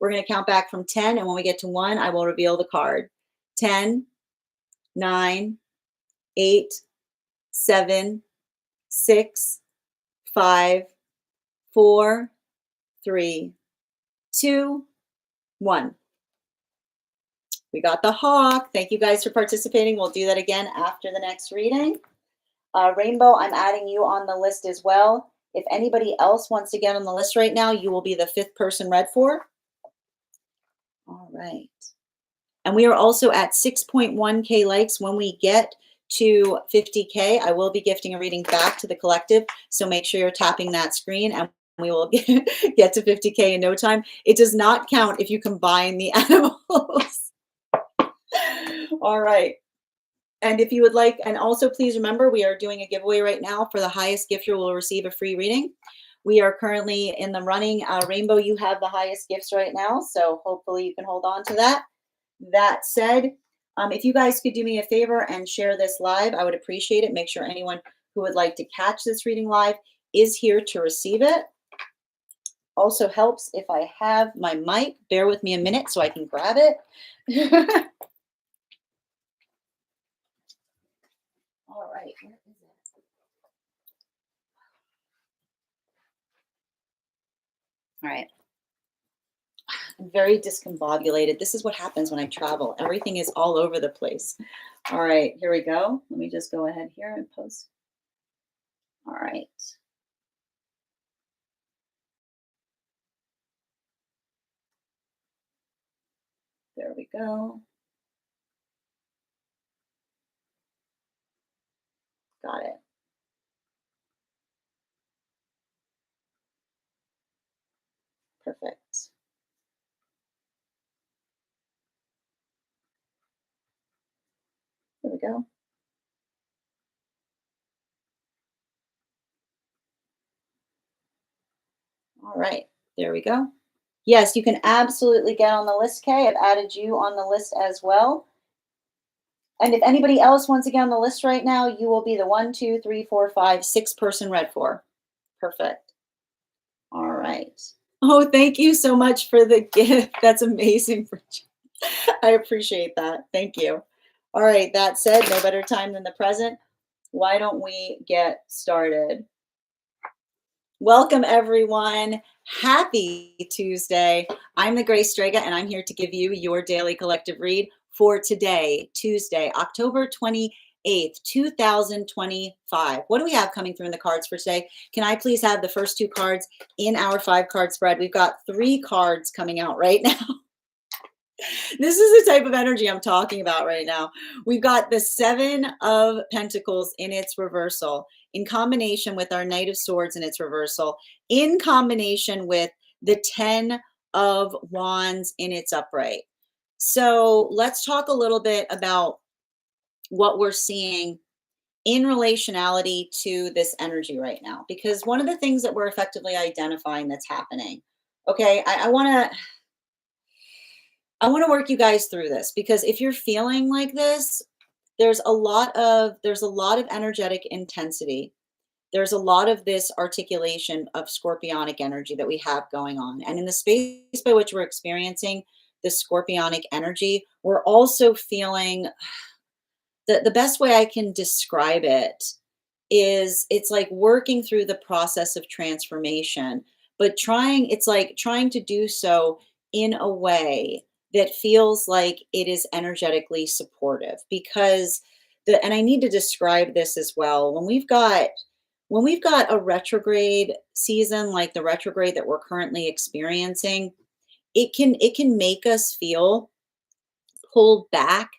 We're going to count back from 10, and when we get to 1, I will reveal the card. 10, 9, 8, 7, 6, 5, 4, 3, 2, 1. We got the hawk. Thank you guys for participating. We'll do that again after the next reading. Rainbow, I'm adding you on the list as well. If anybody else wants to get on the list right now, you will be the 5th person read for. All right. And we are also at 6.1K likes. When we get to 50K, I will be gifting a reading back to the collective. So make sure you're tapping that screen and we will get to 50K in no time. It does not count if you combine the animals. All right. And if you would like, and also please remember, we are doing a giveaway right now. For the highest gifter will receive a free reading. We are currently in the running. Rainbow, you have the highest gifts right now, so hopefully you can hold on to that. That said, if you guys could do me a favor and share this live, I would appreciate it. Make sure anyone who would like to catch this reading live is here to receive it. Also helps if I have my mic. Bear with me a minute so I can grab it. All right, where is it? All right. I'm very discombobulated. This is what happens when I travel. Everything is all over the place. All right, here we go. Let me just go ahead here and post. All right. There we go. Got it. Perfect. There we go. All right, there we go. Yes, you can absolutely get on the list, Kay. I've added you on the list as well. And if anybody else wants to get on the list right now, you will be the 1, 2, 3, 4, 5, 6 person read for. Perfect. All right. Oh, thank you so much for the gift. That's amazing. I appreciate that. Thank you. All right. That said, no better time than the present. Why don't we get started? Welcome, everyone. Happy Tuesday. I'm the Grace Strega, and I'm here to give you your daily collective read for today, Tuesday, October 28th, 2025. What do we have coming through in the cards for today? Can I please have the first 2 cards in our 5-card spread? We've got 3 cards coming out right now. This is the type of energy I'm talking about right now. We've got the 7 of Pentacles in its reversal, in combination with our Knight of Swords in its reversal, in combination with the 10 of Wands in its upright. So let's talk a little bit about what we're seeing in relationality to this energy right now, because one of the things that we're effectively identifying that's happening. Okay, I want to work you guys through this, because if you're feeling like this, there's a lot of energetic intensity. There's a lot of this articulation of scorpionic energy that we have going on. And in the space by which we're experiencing the scorpionic energy, we're also feeling the best way I can describe it is it's like working through the process of transformation, but it's like trying to do so in a way that feels like it is energetically supportive. Because and I need to describe this as well. When we've got a retrograde season like the retrograde that we're currently experiencing, it can make us feel pulled back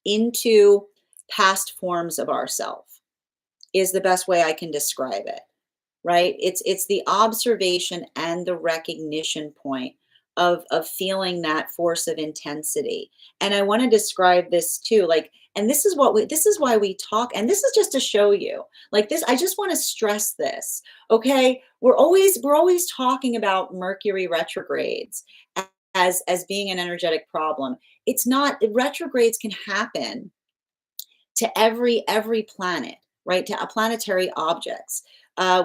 into past forms of ourself, is the best way I can describe it, right? It's the observation and the recognition point of feeling that force of intensity. And I want to describe this too, like, and this is why we talk, and this is just to show you, like, this, I just want to stress this, okay? We're always talking about Mercury retrogrades as being an energetic problem. It's not. Retrogrades can happen to every planet, right? To planetary objects.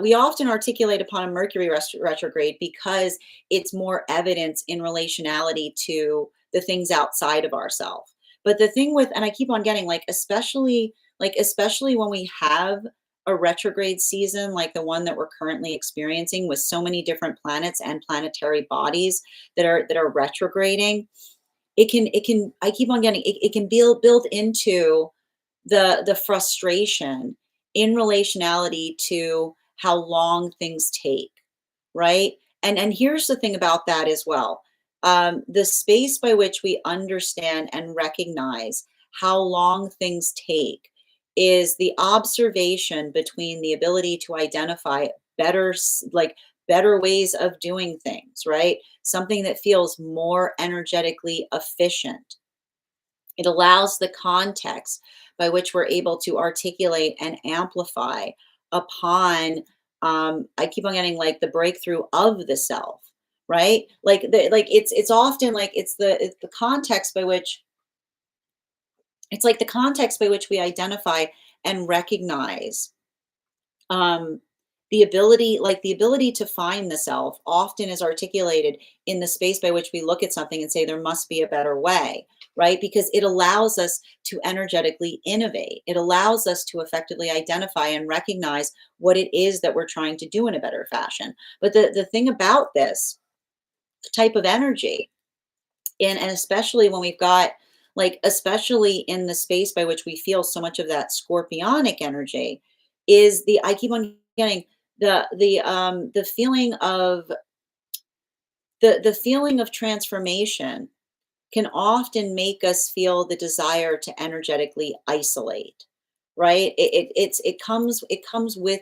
We often articulate upon a Mercury retrograde because it's more evidence in relationality to the things outside of ourselves. But the thing with, and I keep on getting especially when we have a retrograde season like the one that we're currently experiencing, with so many different planets and planetary bodies that are retrograding, I keep on getting, it can build into the frustration in relationality to how long things take, right? And here's the thing about that as well. The space by which we understand and recognize how long things take is the observation between the ability to identify better, like better ways of doing things, right? Something that feels more energetically efficient. It allows the context by which we're able to articulate and amplify upon, I keep on getting like the breakthrough of the self, right? Like it's often like it's the context by which, it's like the context by which we identify and recognize, um the ability to find the self often is articulated in the space by which we look at something and say there must be a better way, right? Because it allows us to energetically innovate. It allows us to effectively identify and recognize what it is that we're trying to do in a better fashion. But the thing about this type of energy, and especially when we've got, like, especially in the space by which we feel so much of that scorpionic energy, is the, I keep on getting the feeling of the feeling of transformation can often make us feel the desire to energetically isolate, right? It comes with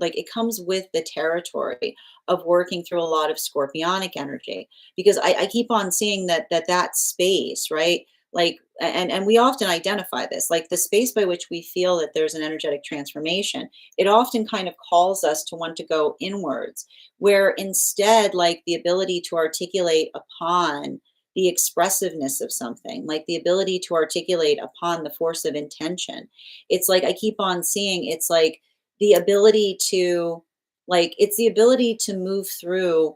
like it comes with the territory of working through a lot of scorpionic energy, because I keep on seeing that space, right? Like, and we often identify this, like the space by which we feel that there's an energetic transformation, it often kind of calls us to want to go inwards, where instead, like the ability to articulate upon the expressiveness of something, like the ability to articulate upon the force of intention. It's like I keep on seeing, it's like the ability to, like, it's the ability to move through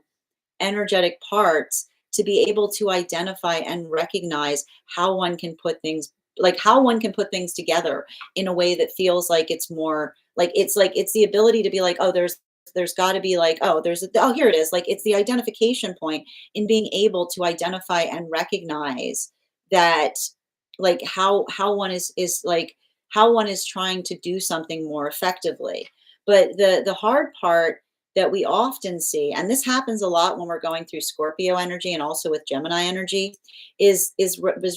energetic parts to be able to identify and recognize how one can put things, like how one can put things together in a way that feels like it's more like it's the ability to be like, oh, there's got to be like, oh, oh, here it is, like it's the identification point in being able to identify and recognize that, like how one is like how one is trying to do something more effectively. But the hard part that we often see, and this happens a lot when we're going through Scorpio energy and also with Gemini energy, is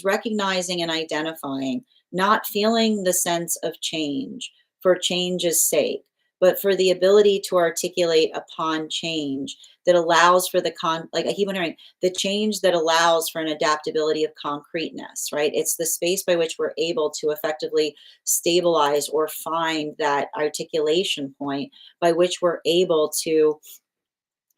recognizing and identifying, not feeling the sense of change for change's sake, but for the ability to articulate upon change that allows for like I keep on hearing, the change that allows for an adaptability of concreteness, right? It's the space by which we're able to effectively stabilize or find that articulation point by which we're able to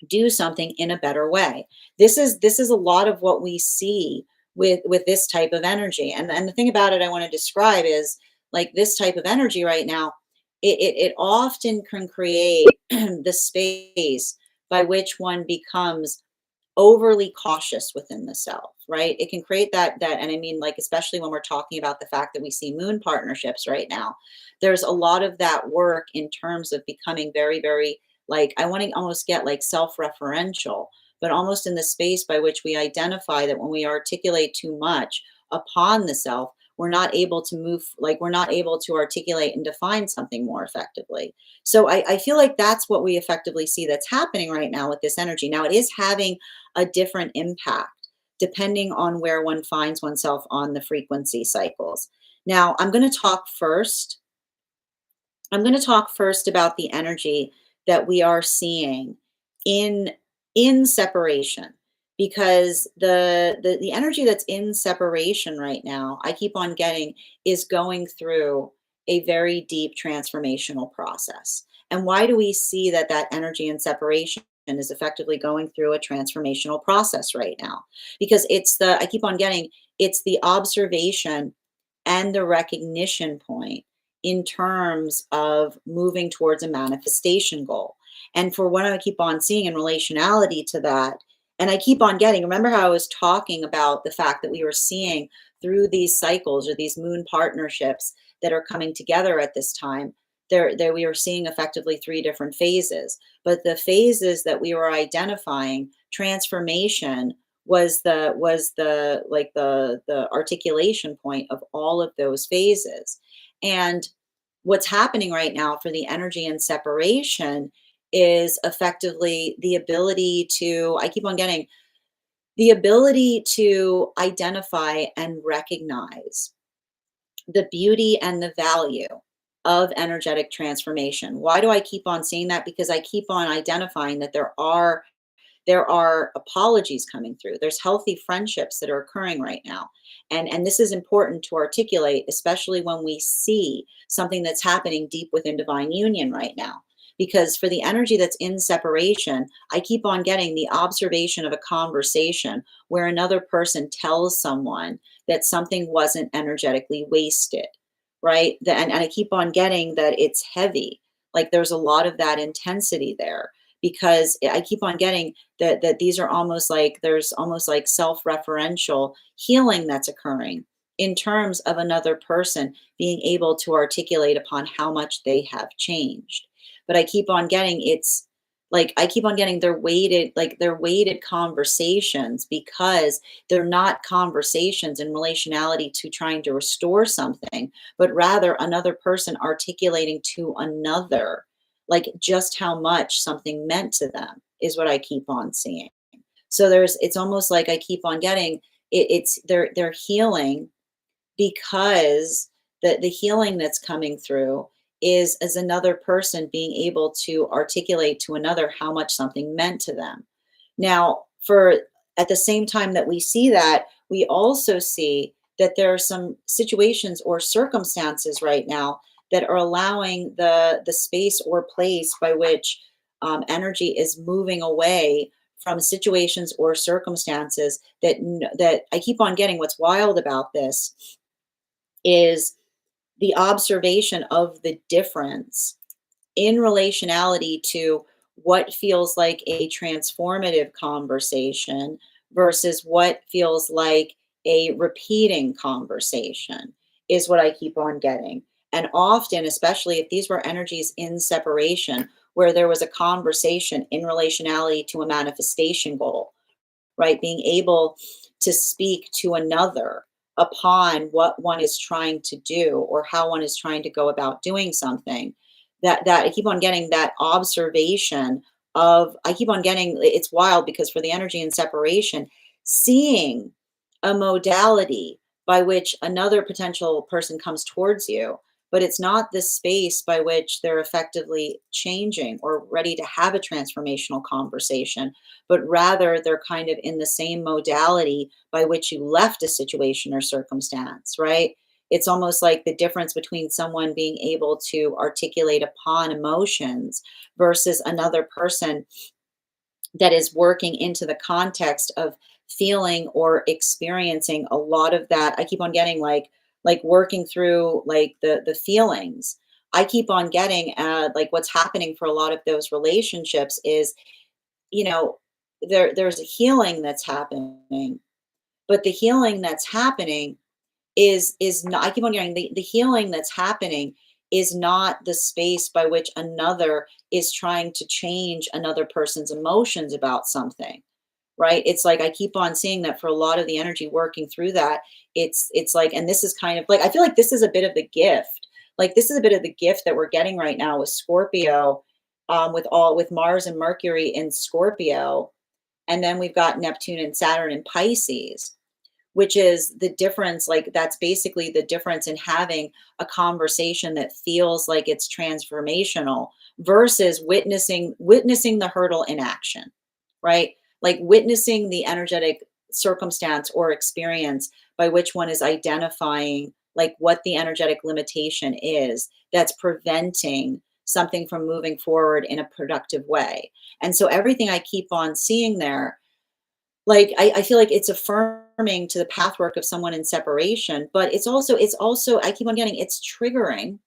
do something in a better way. This is a lot of what we see with this type of energy. And the thing about it I want to describe is, like, this type of energy right now, it often can create the space by which one becomes overly cautious within the self, right? It can create that, and I mean, like, especially when we're talking about the fact that we see moon partnerships right now, there's a lot of that work in terms of becoming very, very, like, I want to almost get like self-referential, but almost in the space by which we identify that when we articulate too much upon the self, we're not able to move, like we're not able to articulate and define something more effectively. So I feel like that's what we effectively see that's happening right now with this energy. Now it is having a different impact depending on where one finds oneself on the frequency cycles. Now, I'm going to talk first about the energy that we are seeing in separation, because the energy that's in separation right now, I keep on getting, is going through a very deep transformational process. And why do we see that energy in separation is effectively going through a transformational process right now? Because I keep on getting, it's the observation and the recognition point in terms of moving towards a manifestation goal. And for what I keep on seeing in relationality to that, and I keep on getting, remember how I was talking about the fact that we were seeing through these cycles or these moon partnerships that are coming together at this time, there we are seeing effectively three different phases. But the phases that we were identifying, transformation was the like the articulation point of all of those phases. And what's happening right now for the energy and separation is effectively the ability to, I keep on getting the ability to identify and recognize the beauty and the value of energetic transformation. Why do I keep on saying that? Because I keep on identifying that there are apologies coming through. There's healthy friendships that are occurring right now. And this is important to articulate, especially when we see something that's happening deep within divine union right now. Because for the energy that's in separation, I keep on getting the observation of a conversation where another person tells someone that something wasn't energetically wasted, right? And I keep on getting that it's heavy. Like there's a lot of that intensity there because I keep on getting that these are almost like there's almost like self-referential healing that's occurring in terms of another person being able to articulate upon how much they have changed. But I keep on getting it's like I keep on getting they're weighted conversations because they're not conversations in relationality to trying to restore something, but rather another person articulating to another like just how much something meant to them is what I keep on seeing. So it's almost like I keep on getting it's they're healing because the healing that's coming through is as another person being able to articulate to another how much something meant to them. Now, for at the same time that we see that, we also see that there are some situations or circumstances right now that are allowing the space or place by which energy is moving away from situations or circumstances that I keep on getting. What's wild about this is the observation of the difference in relationality to what feels like a transformative conversation versus what feels like a repeating conversation is what I keep on getting. And often, especially if these were energies in separation, where there was a conversation in relationality to a manifestation goal, right? Being able to speak to another upon what one is trying to do or how one is trying to go about doing something. That I keep on getting that observation of I keep on getting it's wild because for the energy and separation, seeing a modality by which another potential person comes towards you, but it's not the space by which they're effectively changing or ready to have a transformational conversation, but rather they're kind of in the same modality by which you left a situation or circumstance, right? It's almost like the difference between someone being able to articulate upon emotions versus another person that is working into the context of feeling or experiencing a lot of that. I keep on getting like working through like the feelings. I keep on getting like what's happening for a lot of those relationships is, you know, there's a healing that's happening, but the healing that's happening is not I keep on getting the healing that's happening is not the space by which another is trying to change another person's emotions about something, right? It's like I keep on seeing that for a lot of the energy working through that, it's like, and this is kind of like I feel like this is a bit of the gift. Like this is a bit of the gift that we're getting right now with Scorpio, with Mars and Mercury in Scorpio, and then we've got Neptune and Saturn in Pisces, which is the difference. Like that's basically the difference in having a conversation that feels like it's transformational versus witnessing the hurdle in action, right? Like witnessing the energetic circumstance or experience by which one is identifying like what the energetic limitation is that's preventing something from moving forward in a productive way. And so everything I keep on seeing there, like I feel like it's affirming to the pathwork of someone in separation, but it's also I keep on getting it's triggering.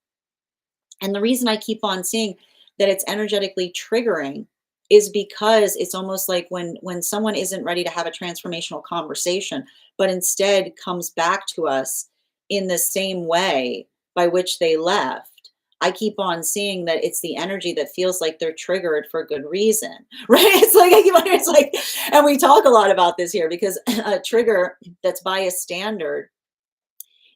And the reason I keep on seeing that it's energetically triggering is because it's almost like when someone isn't ready to have a transformational conversation, but instead comes back to us in the same way by which they left. I keep on seeing that it's the energy that feels like they're triggered for good reason, right? It's like I keep on, it's like, and we talk a lot about this here because a trigger that's by a standard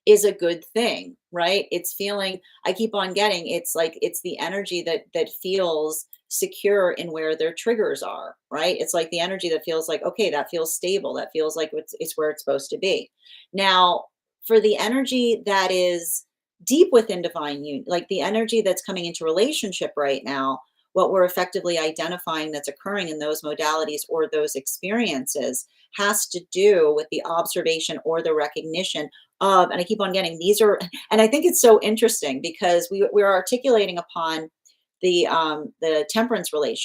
is a good thing, right? It's feeling, I keep on getting, it's like it's the energy that feels secure in where their triggers are, right? It's like the energy that feels like, okay, that feels stable, that feels like it's where it's supposed to be. Now, for the energy that is deep within divine union, like the energy that's coming into relationship right now, what we're effectively identifying that's occurring in those modalities or those experiences has to do with the observation or the recognition of, and I keep on getting these are, and I think it's so interesting because we're articulating upon the temperance relation